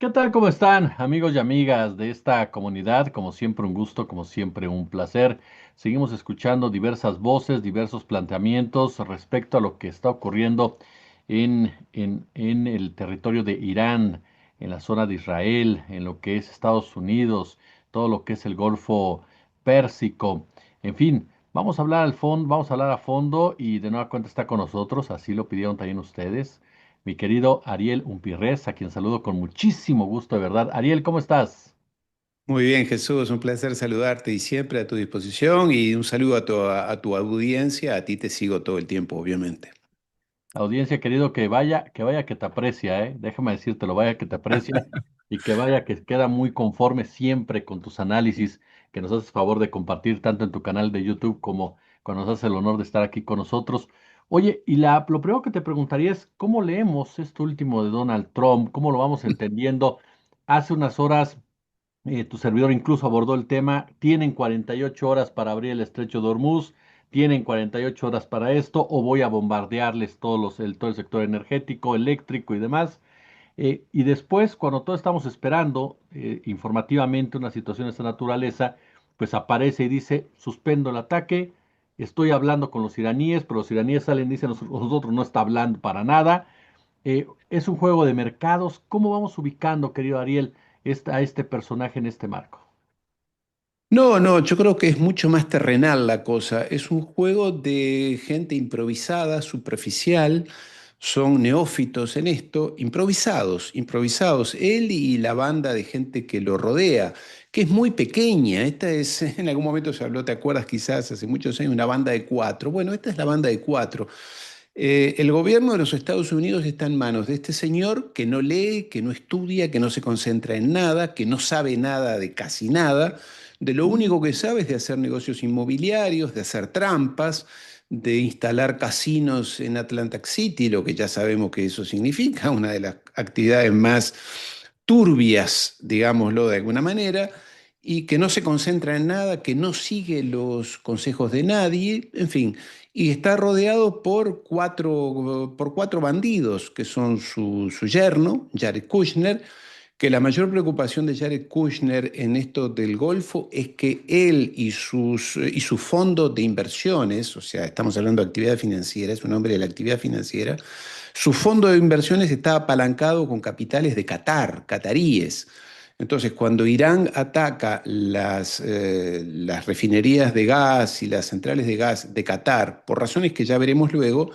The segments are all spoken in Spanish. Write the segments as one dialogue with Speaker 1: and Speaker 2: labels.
Speaker 1: ¿Qué tal? ¿Cómo están, amigos y amigas de esta comunidad? Como siempre, un gusto, como siempre, un placer. Seguimos escuchando diversas voces, diversos planteamientos respecto a lo que está ocurriendo en el territorio de Irán, en la zona de Israel, en lo que es Estados Unidos, todo lo que es el Golfo Pérsico. En fin, vamos a hablar al fondo, vamos a hablar a fondo y de nueva cuenta está con nosotros, así lo pidieron también ustedes mi querido Ariel Umpirres, a quien saludo con muchísimo gusto, de verdad. Ariel, ¿cómo estás?
Speaker 2: Muy bien, Jesús, un placer saludarte y siempre a tu disposición y un saludo a tu audiencia. A ti te sigo todo el tiempo, obviamente.
Speaker 1: Audiencia, querido, que vaya que te aprecia, ¿eh? Déjame decírtelo, vaya que te aprecia y que vaya que queda muy conforme siempre con tus análisis que nos haces favor de compartir tanto en tu canal de YouTube como cuando nos haces el honor de estar aquí con nosotros. Oye, lo primero que te preguntaría es, ¿cómo leemos esto último de Donald Trump? ¿Cómo lo vamos entendiendo? Hace unas horas tu servidor incluso abordó el tema. Tienen 48 horas para abrir el estrecho de Hormuz. Tienen 48 horas para esto o voy a bombardearles todo el sector energético, eléctrico y demás. Y después, cuando todos estamos esperando informativamente una situación de esta naturaleza, pues aparece y dice, suspendo el ataque, estoy hablando con los iraníes, pero los iraníes salen y dicen, nosotros no está hablando para nada. Es un juego de mercados. ¿Cómo vamos ubicando, querido Ariel, a este personaje en este marco?
Speaker 2: No, no, yo creo que es mucho más terrenal la cosa. Es un juego de gente improvisada, superficial. Son neófitos en esto, improvisados, improvisados. Él y la banda de gente que lo rodea, que es muy pequeña. Esta es, en algún momento se habló, ¿te acuerdas? Quizás hace muchos años, una banda de cuatro. Bueno, esta es la banda de cuatro. El gobierno de los Estados Unidos está en manos de este señor que no lee, que no estudia, que no se concentra en nada, que no sabe nada de casi nada. De lo único que sabe es de hacer negocios inmobiliarios, de hacer trampas, de instalar casinos en Atlantic City, lo que ya sabemos que eso significa, una de las actividades más turbias, digámoslo de alguna manera, y que no se concentra en nada, que no sigue los consejos de nadie, en fin, y está rodeado por cuatro bandidos, que son su yerno, Jared Kushner, que la mayor preocupación de Jared Kushner en esto del Golfo es que él y su fondo de inversiones, o sea, estamos hablando de actividad financiera, es un hombre de la actividad financiera, su fondo de inversiones está apalancado con capitales de Qatar, cataríes. Entonces, cuando Irán ataca las refinerías de gas y las centrales de gas de Qatar, por razones que ya veremos luego,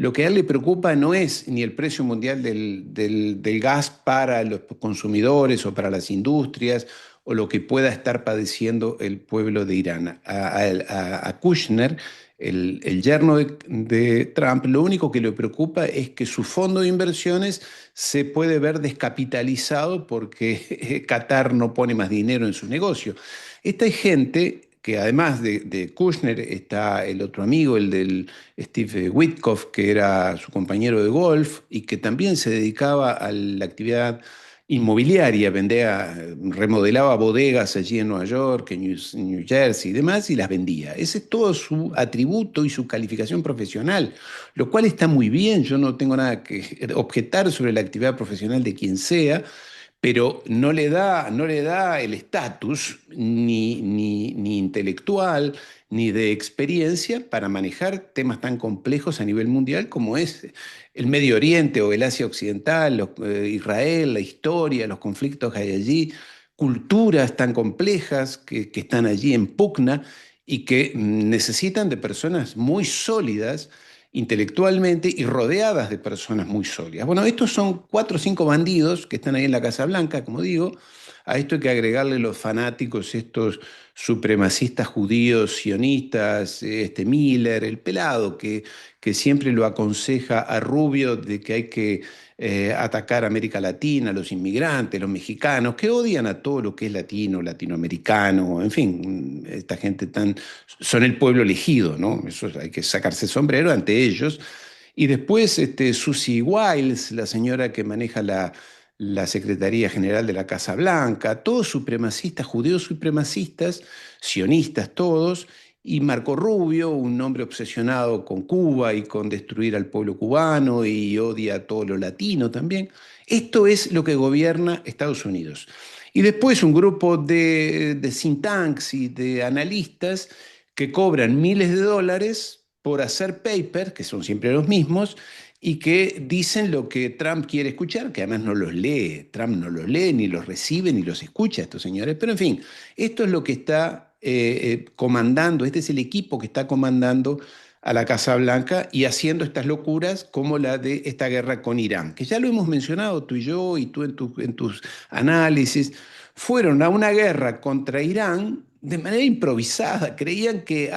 Speaker 2: lo que a él le preocupa no es ni el precio mundial del gas para los consumidores o para las industrias o lo que pueda estar padeciendo el pueblo de Irán. A Kushner, el yerno de Trump, lo único que le preocupa es que su fondo de inversiones se puede ver descapitalizado porque Qatar no pone más dinero en su negocio. Esta es gente que además de Kushner está el otro amigo, el del Steve Witkoff, que era su compañero de golf y que también se dedicaba a la actividad inmobiliaria, remodelaba bodegas allí en Nueva York, en New Jersey y demás, y las vendía. Ese es todo su atributo y su calificación profesional, lo cual está muy bien. Yo no tengo nada que objetar sobre la actividad profesional de quien sea, pero no le da el estatus ni intelectual ni de experiencia para manejar temas tan complejos a nivel mundial como es el Medio Oriente o el Asia Occidental, Israel, la historia, los conflictos que hay allí, culturas tan complejas que están allí en pugna y que necesitan de personas muy sólidas intelectualmente y rodeadas de personas muy sólidas. Bueno, estos son cuatro o cinco bandidos que están ahí en la Casa Blanca, como digo. A esto hay que agregarle los fanáticos, estos supremacistas judíos, sionistas, este Miller, el pelado, que siempre lo aconseja a Rubio de que hay que atacar a América Latina, a los inmigrantes, los mexicanos, que odian a todo lo que es latino, latinoamericano, en fin, esta gente son el pueblo elegido, ¿no? Eso hay que sacarse el sombrero ante ellos. Y después Susie Wiles, la señora que maneja la Secretaría General de la Casa Blanca, todos supremacistas, judíos supremacistas, sionistas todos, y Marco Rubio, un hombre obsesionado con Cuba y con destruir al pueblo cubano y odia a todo lo latino también. Esto es lo que gobierna Estados Unidos. Y después un grupo de think tanks y de analistas que cobran miles de dólares por hacer papers, que son siempre los mismos, y que dicen lo que Trump quiere escuchar, que además no los lee. Trump no los lee, ni los recibe, ni los escucha a estos señores. Pero en fin, esto es lo que está comandando, este es el equipo que está comandando a la Casa Blanca y haciendo estas locuras como la de esta guerra con Irán, que ya lo hemos mencionado tú y yo y tú en tus análisis. Fueron a una guerra contra Irán de manera improvisada. Creían que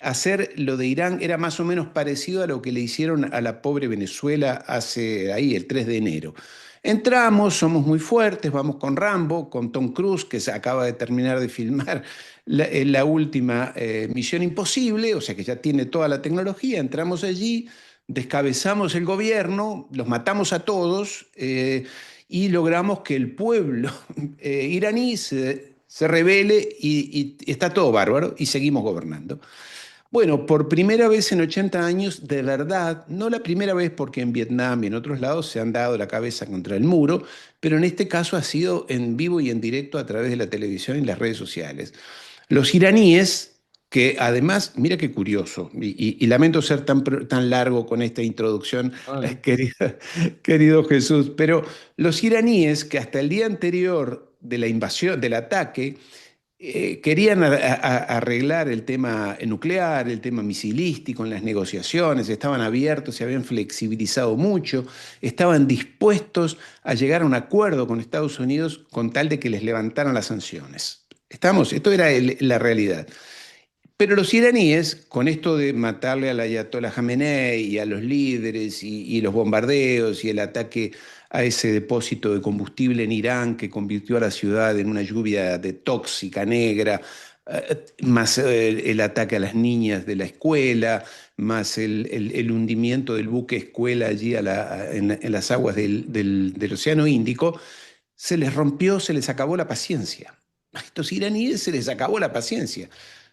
Speaker 2: hacer lo de Irán era más o menos parecido a lo que le hicieron a la pobre Venezuela hace ahí, el 3 de enero. Entramos, somos muy fuertes, vamos con Rambo, con Tom Cruise, que se acaba de terminar de filmar la última Misión Imposible, o sea que ya tiene toda la tecnología. Entramos allí, descabezamos el gobierno, los matamos a todos y logramos que el pueblo iraní se rebele y está todo bárbaro y seguimos gobernando. Bueno, por primera vez en 80 años, de verdad, no la primera vez porque en Vietnam y en otros lados se han dado la cabeza contra el muro, pero en este caso ha sido en vivo y en directo a través de la televisión y las redes sociales. Los iraníes, que además, mira qué curioso, y lamento ser tan largo con esta introducción,
Speaker 1: Vale.
Speaker 2: querido Jesús, pero los iraníes que hasta el día anterior de la invasión, del ataque, querían arreglar el tema nuclear, el tema misilístico en las negociaciones, estaban abiertos, se habían flexibilizado mucho, estaban dispuestos a llegar a un acuerdo con Estados Unidos con tal de que les levantaran las sanciones. Estamos, esto era la realidad. Pero los iraníes, con esto de matarle al ayatollah Jamenei y a los líderes y los bombardeos y el ataque a ese depósito de combustible en Irán que convirtió a la ciudad en una lluvia de tóxica negra, más el ataque a las niñas de la escuela, más el hundimiento del buque escuela allí en las aguas del Océano Índico, se les rompió, se les acabó la paciencia. A estos iraníes se les acabó la paciencia.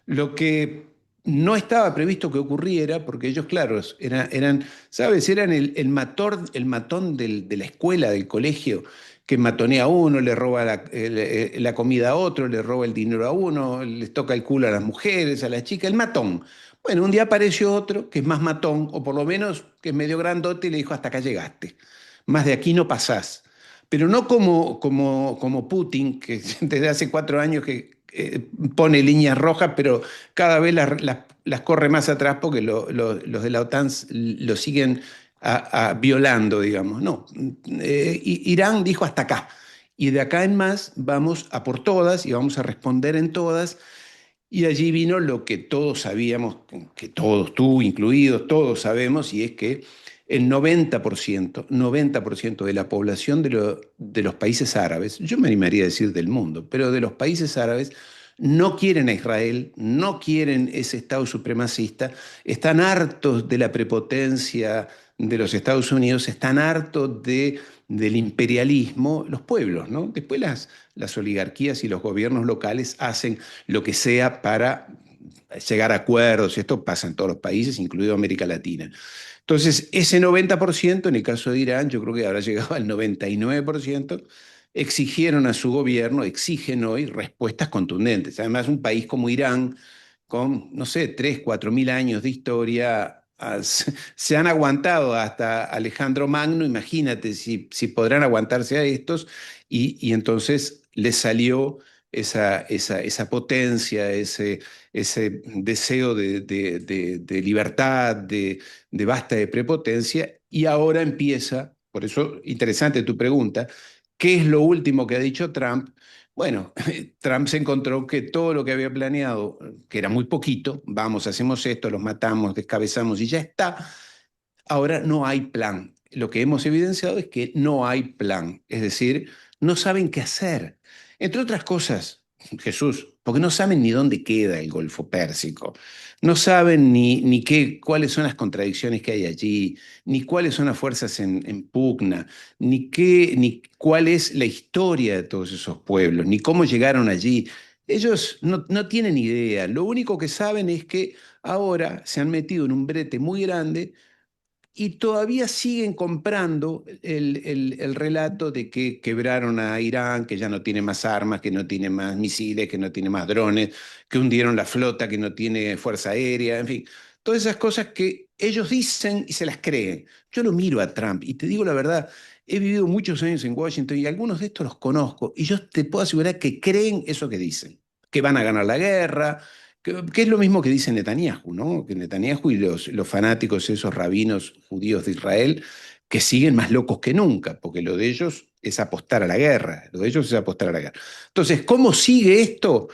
Speaker 2: Lo que no estaba previsto que ocurriera, porque ellos, claro, eran ¿sabes? Eran el matón de la escuela, del colegio, que matonea a uno, le roba la comida a otro, le roba el dinero a uno, les toca el culo a las mujeres, a las chicas, el matón. Bueno, un día apareció otro que es más matón, o por lo menos que es medio grandote, y le dijo, hasta acá llegaste, más de aquí no pasás. Pero no como Putin, que desde hace 4 años que pone líneas rojas, pero cada vez las corre más atrás porque los de la OTAN lo siguen violando, digamos. No, Irán dijo hasta acá. Y de acá en más vamos a por todas y vamos a responder en todas. Y allí vino lo que todos sabíamos, que todos, tú incluidos, todos sabemos, y es que el 90% de la población de los países árabes, yo me animaría a decir del mundo, pero de los países árabes, no quieren a Israel, no quieren ese Estado supremacista, están hartos de la prepotencia de los Estados Unidos, están hartos del imperialismo, los pueblos, ¿no? Después las oligarquías y los gobiernos locales hacen lo que sea para llegar a acuerdos, y esto pasa en todos los países, incluido América Latina. Entonces, ese 90%, en el caso de Irán, yo creo que habrá llegado al 99%, exigieron a su gobierno, exigen hoy respuestas contundentes. Además, un país como Irán, con, no sé, 3, 4 mil años de historia, se han aguantado hasta Alejandro Magno, imagínate si podrán aguantarse a estos, y entonces les salió esa potencia, ese deseo de libertad, de basta de prepotencia, y ahora empieza, por eso interesante tu pregunta, ¿qué es lo último que ha dicho Trump? Bueno, Trump se encontró que todo lo que había planeado, que era muy poquito, vamos, hacemos esto, los matamos, descabezamos y ya está, ahora no hay plan. Lo que hemos evidenciado es que no hay plan, es decir, no saben qué hacer. Entre otras cosas, Jesús, porque no saben ni dónde queda el Golfo Pérsico, no saben ni cuáles son las contradicciones que hay allí, ni cuáles son las fuerzas en pugna, ni cuál es la historia de todos esos pueblos, ni cómo llegaron allí. Ellos no tienen idea. Lo único que saben es que ahora se han metido en un brete muy grande y todavía siguen comprando el relato de que quebraron a Irán, que ya no tiene más armas, que no tiene más misiles, que no tiene más drones, que hundieron la flota, que no tiene fuerza aérea, en fin, todas esas cosas que ellos dicen y se las creen. Yo lo miro a Trump y te digo la verdad, he vivido muchos años en Washington y algunos de estos los conozco y yo te puedo asegurar que creen eso que dicen, que van a ganar la guerra, que es lo mismo que dice Netanyahu, ¿no? Que Netanyahu y los fanáticos, esos rabinos judíos de Israel, que siguen más locos que nunca, porque lo de ellos es apostar a la guerra, lo de ellos es apostar a la guerra. Entonces, ¿cómo sigue esto?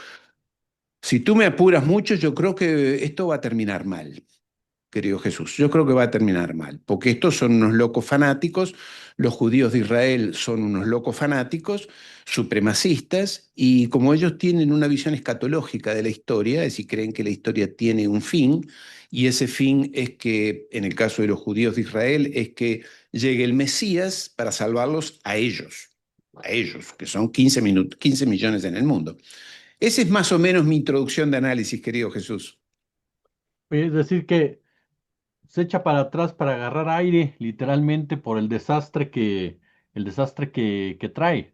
Speaker 2: Si tú me apuras mucho, yo creo que esto va a terminar mal, querido Jesús. Yo creo que va a terminar mal, porque estos son unos locos fanáticos, los judíos de Israel son unos locos fanáticos, supremacistas, y como ellos tienen una visión escatológica de la historia, es decir, creen que la historia tiene un fin, y ese fin es que, en el caso de los judíos de Israel, es que llegue el Mesías para salvarlos a ellos, que son 15 millones en el mundo. Esa es más o menos mi introducción de análisis, querido Jesús.
Speaker 1: Es decir, que se echa para atrás para agarrar aire, literalmente por el desastre que trae.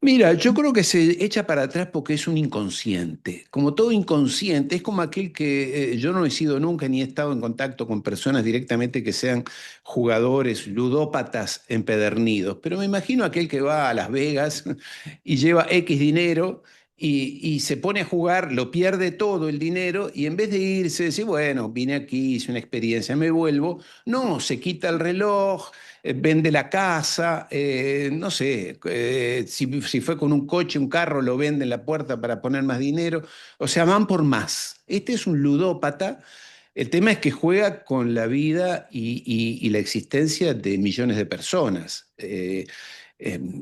Speaker 2: Mira, yo creo que se echa para atrás porque es un inconsciente. Como todo inconsciente, es como aquel que yo no he sido nunca ni he estado en contacto con personas directamente que sean jugadores, ludópatas empedernidos, pero me imagino aquel que va a Las Vegas y lleva X dinero y se pone a jugar, lo pierde todo el dinero y en vez de irse, decir, bueno, vine aquí, hice una experiencia, me vuelvo, no, se quita el reloj, vende la casa, no sé, si fue con un coche, un carro, lo vende en la puerta para poner más dinero. O sea, van por más. Este es un ludópata. El tema es que juega con la vida y la existencia de millones de personas,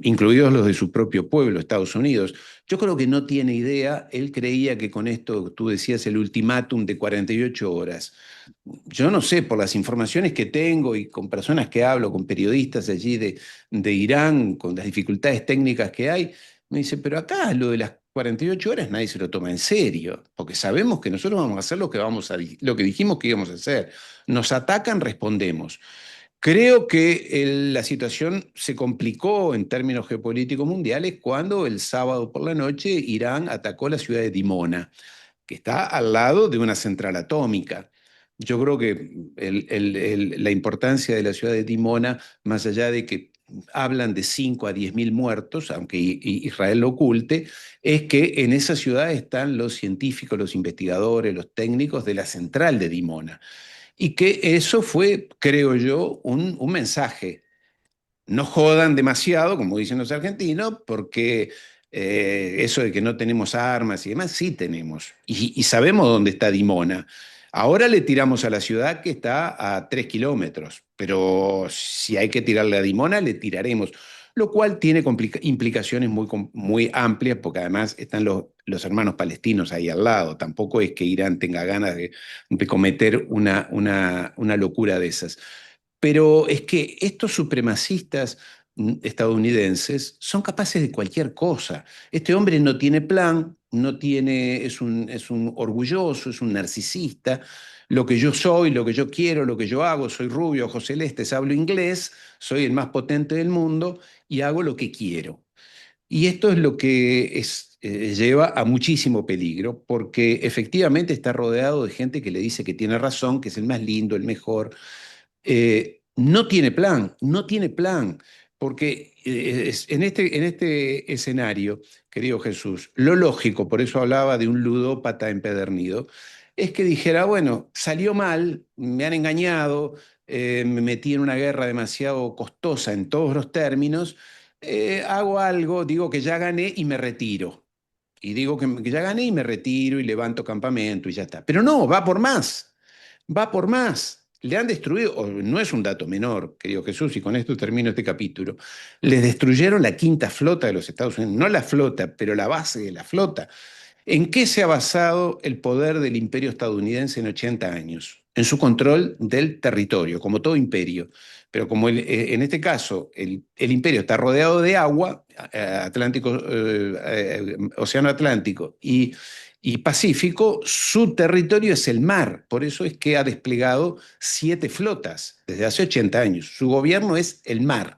Speaker 2: incluidos los de su propio pueblo, Estados Unidos. Yo creo que no tiene idea, él creía que con esto, tú decías, el ultimátum de 48 horas. Yo no sé, por las informaciones que tengo y con personas que hablo, con periodistas allí de Irán, con las dificultades técnicas que hay, me dice, pero acá lo de las 48 horas nadie se lo toma en serio, porque sabemos que nosotros vamos a hacer lo que dijimos que íbamos a hacer. Nos atacan, respondemos. Creo que la situación se complicó en términos geopolíticos mundiales cuando el sábado por la noche Irán atacó la ciudad de Dimona, que está al lado de una central atómica. Yo creo que la importancia de la ciudad de Dimona, más allá de que hablan de 5 a 10 mil muertos, aunque Israel lo oculte, es que en esa ciudad están los científicos, los investigadores, los técnicos de la central de Dimona. Y que eso fue, creo yo, un mensaje. No jodan demasiado, como dicen los argentinos, porque eso de que no tenemos armas y demás, sí tenemos. Y sabemos dónde está Dimona. Ahora le tiramos a la ciudad que está a 3 kilómetros, pero si hay que tirarle a Dimona, le tiraremos. Lo cual tiene implicaciones muy amplias, porque además están los hermanos palestinos ahí al lado. Tampoco es que Irán tenga ganas de cometer una locura de esas. Pero es que estos supremacistas estadounidenses son capaces de cualquier cosa. Este hombre no tiene plan, no tiene, es un orgulloso, es un narcisista. Lo que yo soy, lo que yo quiero, lo que yo hago, soy rubio, ojos celestes, hablo inglés, soy el más potente del mundo y hago lo que quiero. Y esto es lo que lleva a muchísimo peligro, porque efectivamente está rodeado de gente que le dice que tiene razón, que es el más lindo, el mejor, no tiene plan, no tiene plan, porque en este escenario, querido Jesús, lo lógico, por eso hablaba de un ludópata empedernido, es que dijera, bueno, salió mal, me han engañado, me metí en una guerra demasiado costosa en todos los términos, hago algo, digo que ya gané y me retiro. Y digo que ya gané y me retiro y levanto campamento y ya está. Pero no, va por más. Le han destruido, no es un dato menor, querido Jesús, y con esto termino este capítulo, les destruyeron la quinta flota de los Estados Unidos, no la flota, pero la base de la flota. ¿En qué se ha basado el poder del imperio estadounidense en 80 años? En su control del territorio, como todo imperio. Pero como en este caso el imperio está rodeado de agua, Océano Atlántico y Pacífico, su territorio es el mar. Por eso es que ha desplegado 7 flotas desde hace 80 años. Su gobierno es el mar.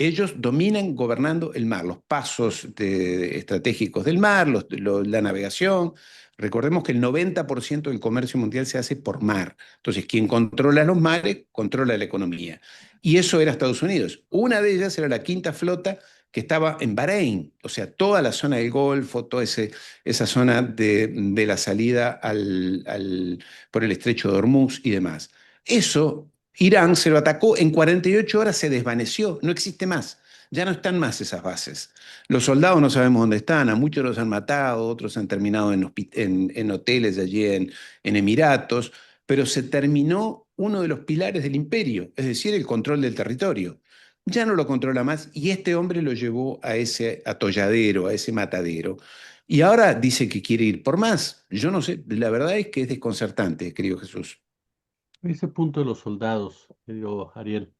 Speaker 2: Ellos dominan gobernando el mar, los pasos estratégicos del mar, la navegación. Recordemos que el 90% del comercio mundial se hace por mar. Entonces, quien controla los mares, controla la economía. Y eso era Estados Unidos. Una de ellas era la quinta flota que estaba en Bahrein, o sea, toda la zona del Golfo, esa zona de la salida por el estrecho de Hormuz y demás. Eso Irán se lo atacó, en 48 horas se desvaneció, no existe más. Ya no están más esas bases. Los soldados no sabemos dónde están, a muchos los han matado, otros han terminado en hoteles allí en Emiratos, pero se terminó uno de los pilares del imperio, es decir, el control del territorio. Ya no lo controla más y este hombre lo llevó a ese atolladero, a ese matadero. Y ahora dice que quiere ir por más. Yo no sé, la verdad es que es desconcertante, querido Jesús.
Speaker 1: Ese punto de los soldados, querido Ariel,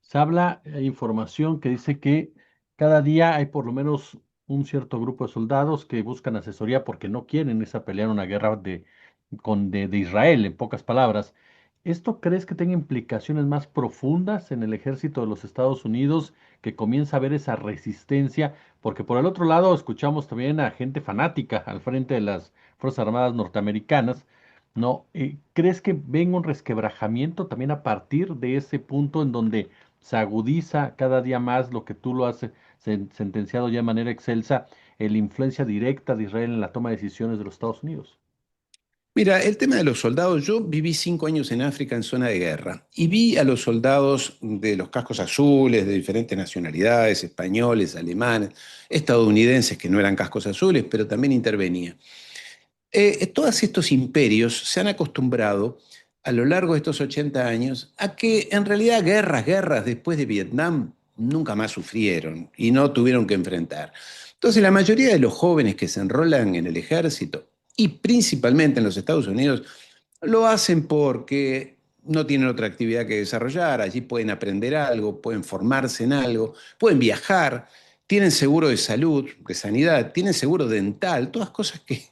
Speaker 1: se habla, hay información que dice que cada día hay por lo menos un cierto grupo de soldados que buscan asesoría porque no quieren esa pelear una guerra de Israel, en pocas palabras. ¿Esto crees que tenga implicaciones más profundas en el ejército de los Estados Unidos, que comienza a ver esa resistencia? Porque por el otro lado escuchamos también a gente fanática al frente de las Fuerzas Armadas norteamericanas. No, ¿crees que venga un resquebrajamiento también a partir de ese punto en donde se agudiza cada día más lo que tú lo has sentenciado ya de manera excelsa, la influencia directa de Israel en la toma de decisiones de los Estados Unidos?
Speaker 2: Mira, el tema de los soldados, yo viví 5 años en África en zona de guerra y vi a los soldados de los cascos azules de diferentes nacionalidades, españoles, alemanes, estadounidenses que no eran cascos azules, pero también intervenían. Todos estos imperios se han acostumbrado a lo largo de estos 80 años a que en realidad guerras después de Vietnam nunca más sufrieron y no tuvieron que enfrentar. Entonces la mayoría de los jóvenes que se enrolan en el ejército y principalmente en los Estados Unidos lo hacen porque no tienen otra actividad que desarrollar, allí pueden aprender algo, pueden formarse en algo, pueden viajar, tienen seguro de salud, de sanidad, tienen seguro dental, todas cosas que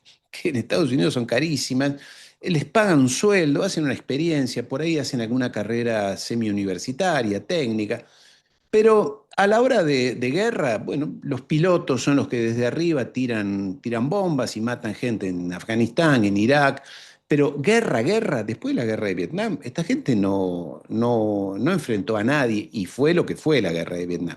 Speaker 2: en Estados Unidos son carísimas, les pagan un sueldo, hacen una experiencia, por ahí hacen alguna carrera semi-universitaria, técnica, pero a la hora de guerra, bueno, los pilotos son los que desde arriba tiran bombas y matan gente en Afganistán, en Irak, pero guerra, después de la guerra de Vietnam, esta gente no enfrentó a nadie y fue lo que fue la guerra de Vietnam.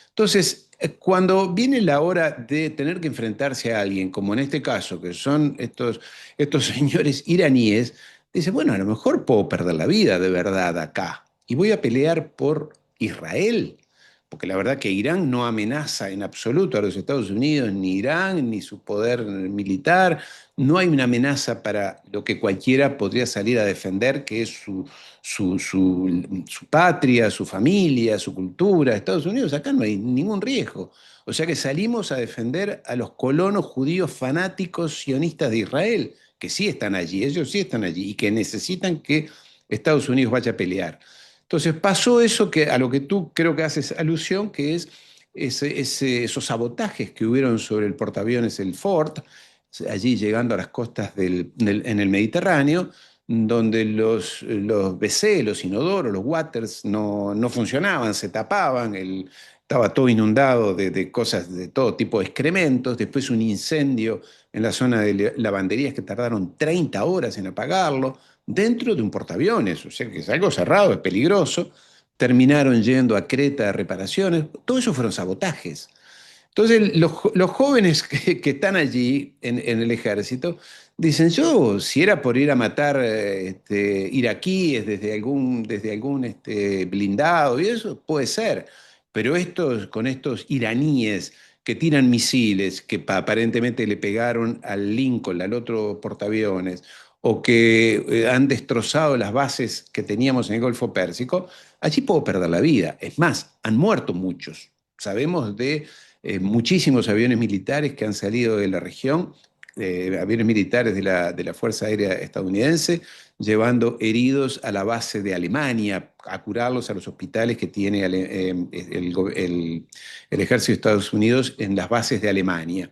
Speaker 2: Entonces, cuando viene la hora de tener que enfrentarse a alguien, como en este caso, que son estos señores iraníes, dice, bueno, a lo mejor puedo perder la vida de verdad acá y voy a pelear por Israel, porque la verdad que Irán no amenaza en absoluto a los Estados Unidos, ni Irán, ni su poder militar, no hay una amenaza para lo que cualquiera podría salir a defender, que es su patria, su familia, su cultura. Estados Unidos, acá no hay ningún riesgo. O sea que salimos a defender a los colonos judíos fanáticos sionistas de Israel, que sí están allí, ellos sí están allí, y que necesitan que Estados Unidos vaya a pelear. Entonces pasó eso a lo que tú creo que haces alusión, que es esos sabotajes que hubieron sobre el portaaviones el Ford, allí llegando a las costas en el Mediterráneo, donde los WC, los inodoros, los waters no funcionaban, se tapaban, estaba todo inundado de cosas, de todo tipo de excrementos, después un incendio en la zona de lavanderías que tardaron 30 horas en apagarlo, dentro de un portaaviones, o sea que es algo cerrado, es peligroso. Terminaron yendo a Creta a reparaciones, todo eso fueron sabotajes. Entonces, los jóvenes que están allí en el ejército dicen, yo, si era por ir a matar iraquíes desde algún blindado y eso, puede ser, pero con estos iraníes que tiran misiles, que aparentemente le pegaron al Lincoln, al otro portaaviones, o que han destrozado las bases que teníamos en el Golfo Pérsico, allí puedo perder la vida. Es más, han muerto muchos. Sabemos de muchísimos aviones militares que han salido de la región aviones militares de la Fuerza Aérea estadounidense, llevando heridos a la base de Alemania, a curarlos a los hospitales que tiene el ejército de Estados Unidos en las bases de Alemania.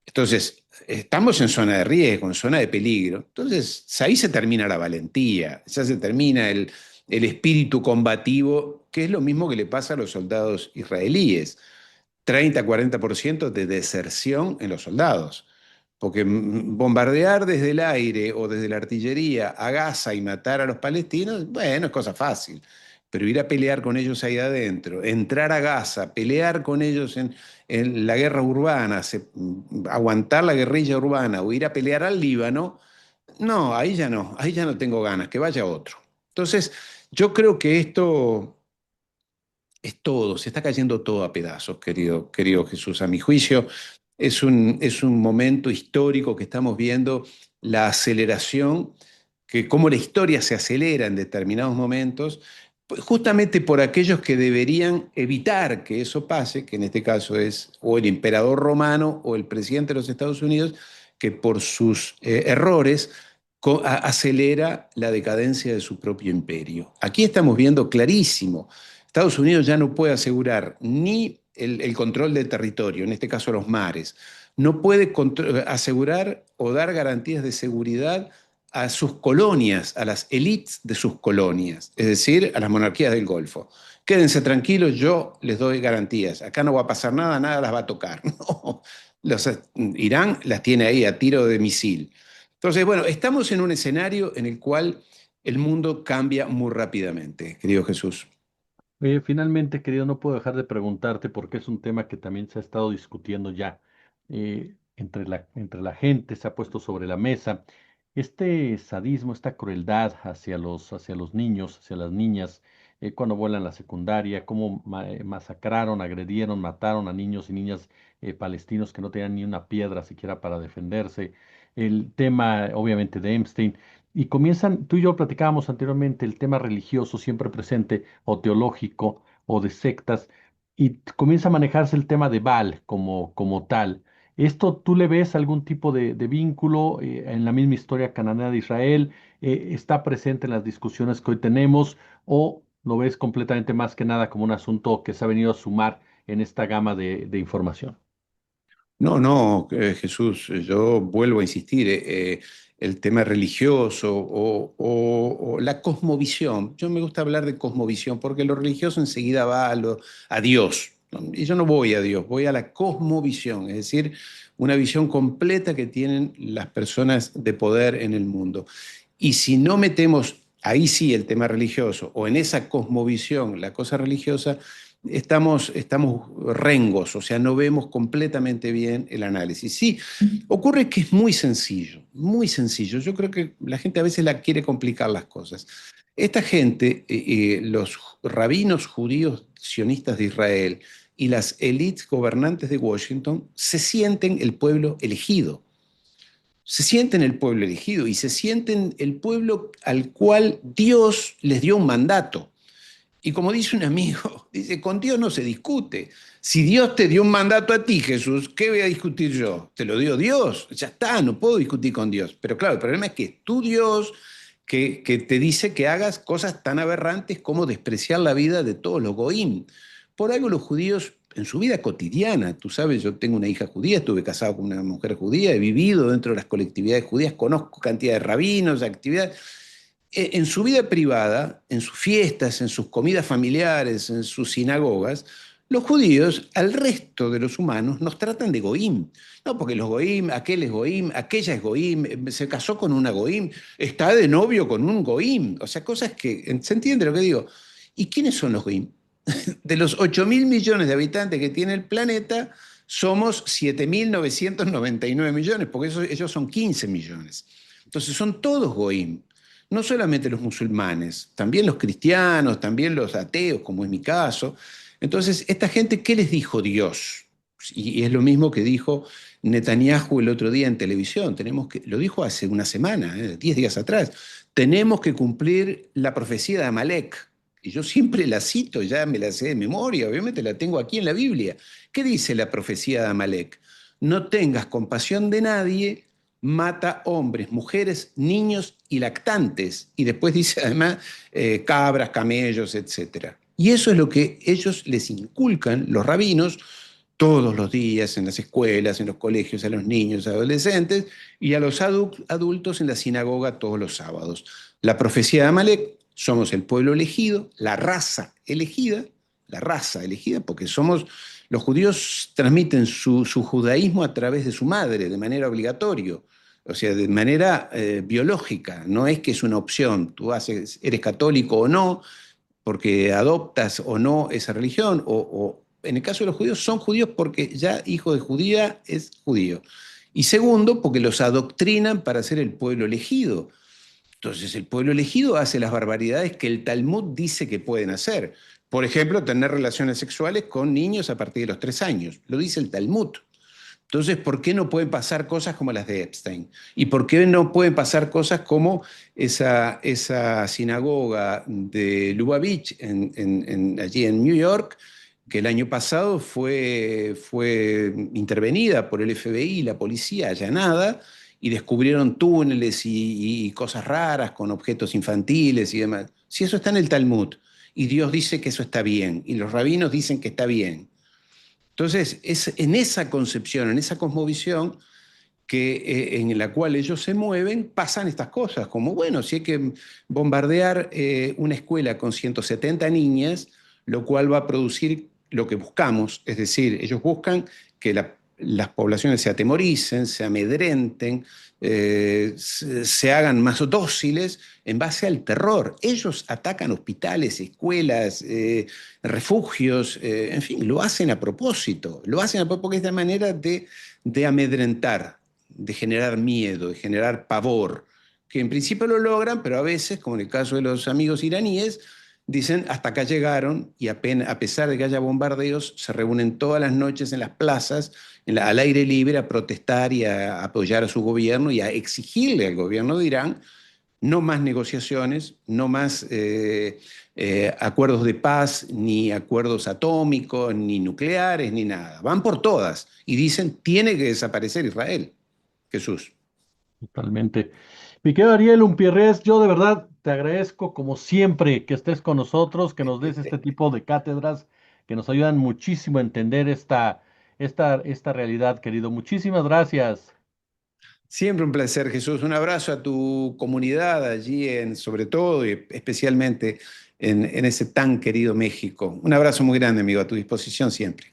Speaker 2: Entonces, estamos en zona de riesgo, en zona de peligro. Entonces, ahí se termina la valentía, ya se termina el espíritu combativo, que es lo mismo que le pasa a los soldados israelíes. 30-40% de deserción en los soldados. Porque bombardear desde el aire o desde la artillería a Gaza y matar a los palestinos, bueno, es cosa fácil. Pero ir a pelear con ellos ahí adentro, entrar a Gaza, pelear con ellos en la guerra urbana, aguantar la guerrilla urbana o ir a pelear al Líbano, no, ahí ya no tengo ganas, que vaya otro. Entonces, yo creo que esto es todo, se está cayendo todo a pedazos, querido Jesús. A mi juicio, es un momento histórico que estamos viendo la aceleración, que cómo la historia se acelera en determinados momentos, pues, justamente por aquellos que deberían evitar que eso pase, que en este caso es o el emperador romano o el presidente de los Estados Unidos, que por sus errores acelera la decadencia de su propio imperio. Aquí estamos viendo clarísimo. Estados Unidos ya no puede asegurar ni el control del territorio, en este caso los mares, no puede asegurar o dar garantías de seguridad a sus colonias, a las élites de sus colonias, es decir, a las monarquías del Golfo. Quédense tranquilos, yo les doy garantías. Acá no va a pasar nada, nada las va a tocar. No, Irán las tiene ahí a tiro de misil. Entonces, bueno, estamos en un escenario en el cual el mundo cambia muy rápidamente, querido Jesús.
Speaker 1: Oye, finalmente, querido, no puedo dejar de preguntarte porque es un tema que también se ha estado discutiendo ya entre la gente, se ha puesto sobre la mesa. Este sadismo, esta crueldad hacia los niños, hacia las niñas, cuando vuelan la secundaria, cómo masacraron, agredieron, mataron a niños y niñas palestinos que no tenían ni una piedra siquiera para defenderse. El tema, obviamente, de Epstein. Y comienzan, tú y yo platicábamos anteriormente, el tema religioso siempre presente, o teológico, o de sectas, y comienza a manejarse el tema de Baal como tal. ¿Esto tú le ves algún tipo de vínculo en la misma historia cananea de Israel? ¿Está presente en las discusiones que hoy tenemos? ¿O lo ves completamente más que nada como un asunto que se ha venido a sumar en esta gama de información?
Speaker 2: No, no, Jesús, yo vuelvo a insistir, el tema religioso o la cosmovisión, yo me gusta hablar de cosmovisión porque lo religioso enseguida va a Dios, ¿no? Y yo no voy a Dios, voy a la cosmovisión, es decir, una visión completa que tienen las personas de poder en el mundo. Y si no metemos ahí sí el tema religioso o en esa cosmovisión la cosa religiosa, estamos rengos, o sea, no vemos completamente bien el análisis. Sí, ocurre que es muy sencillo, muy sencillo. Yo creo que la gente a veces la quiere complicar las cosas. Esta gente, los rabinos judíos sionistas de Israel y las élites gobernantes de Washington, se sienten el pueblo elegido. Se sienten el pueblo elegido y se sienten el pueblo al cual Dios les dio un mandato. Y como dice un amigo, dice, con Dios no se discute. Si Dios te dio un mandato a ti, Jesús, ¿qué voy a discutir yo? Te lo dio Dios, ya está, no puedo discutir con Dios. Pero claro, el problema es que es tu Dios que te dice que hagas cosas tan aberrantes como despreciar la vida de todos los goín. Por algo los judíos, en su vida cotidiana, tú sabes, yo tengo una hija judía, estuve casado con una mujer judía, he vivido dentro de las colectividades judías, conozco cantidad de rabinos, actividades en su vida privada, en sus fiestas, en sus comidas familiares, en sus sinagogas, los judíos al resto de los humanos nos tratan de goim. No, porque los goim, aquel es goim, aquella es goim, se casó con una goim, está de novio con un goim. O sea, cosas que, ¿se entiende lo que digo? ¿Y quiénes son los goim? De los 8.000 millones de habitantes que tiene el planeta, somos 7.999 millones, porque ellos son 15 millones. Entonces son todos goim. No solamente los musulmanes, también los cristianos, también los ateos, como es mi caso. Entonces, esta gente, ¿qué les dijo Dios? Y es lo mismo que dijo Netanyahu el otro día en televisión. Lo dijo hace una semana, 10 días atrás. Tenemos que cumplir la profecía de Amalek. Y yo siempre la cito, ya me la sé de memoria, obviamente la tengo aquí en la Biblia. ¿Qué dice la profecía de Amalek? no tengas compasión de nadie, mata hombres, mujeres, niños y lactantes. Y después dice además cabras, camellos, etcétera. Y eso es lo que ellos les inculcan, los rabinos, todos los días en las escuelas, en los colegios, a los niños, adolescentes y a los adultos en la sinagoga todos los sábados. La profecía de Amalek, somos el pueblo elegido, la raza elegida, porque somos, los judíos transmiten su judaísmo a través de su madre, de manera obligatoria, o sea, de manera biológica, no es que es una opción, tú eres católico o no, porque adoptas o no esa religión, o en el caso de los judíos son judíos porque ya hijo de judía es judío. Y segundo, porque los adoctrinan para ser el pueblo elegido. Entonces el pueblo elegido hace las barbaridades que el Talmud dice que pueden hacer. Por ejemplo, tener relaciones sexuales con niños a partir de los 3 años. Lo dice el Talmud. Entonces, ¿por qué no pueden pasar cosas como las de Epstein? ¿Y por qué no pueden pasar cosas como esa sinagoga de Lubavitch allí en New York, que el año pasado fue intervenida por el FBI, la policía, allanada, y descubrieron túneles y cosas raras con objetos infantiles y demás? Si eso está en el Talmud, y Dios dice que eso está bien, y los rabinos dicen que está bien. Entonces, es en esa concepción, en esa cosmovisión en la cual ellos se mueven, pasan estas cosas, como, bueno, si hay que bombardear una escuela con 170 niñas, lo cual va a producir lo que buscamos, es decir, ellos buscan que las poblaciones se atemoricen, se amedrenten, se hagan más dóciles en base al terror. Ellos atacan hospitales, escuelas, refugios, en fin, lo hacen a propósito, lo hacen a propósito porque es la manera de amedrentar, de generar miedo, de generar pavor, que en principio lo logran, pero a veces, como en el caso de los amigos iraníes, dicen hasta acá llegaron y apenas, a pesar de que haya bombardeos, se reúnen todas las noches en las plazas, al aire libre, a protestar y a apoyar a su gobierno y a exigirle al gobierno de Irán no más negociaciones, no más acuerdos de paz, ni acuerdos atómicos, ni nucleares, ni nada. Van por todas y dicen, tiene que desaparecer Israel. Jesús.
Speaker 1: Totalmente. Mi querido Ariel Umpierrez, yo de verdad te agradezco como siempre que estés con nosotros, que nos des este tipo de cátedras que nos ayudan muchísimo a entender esta realidad, querido. Muchísimas gracias.
Speaker 2: Siempre un placer, Jesús. Un abrazo a tu comunidad allí, sobre todo y especialmente en ese tan querido México. Un abrazo muy grande, amigo, a tu disposición siempre.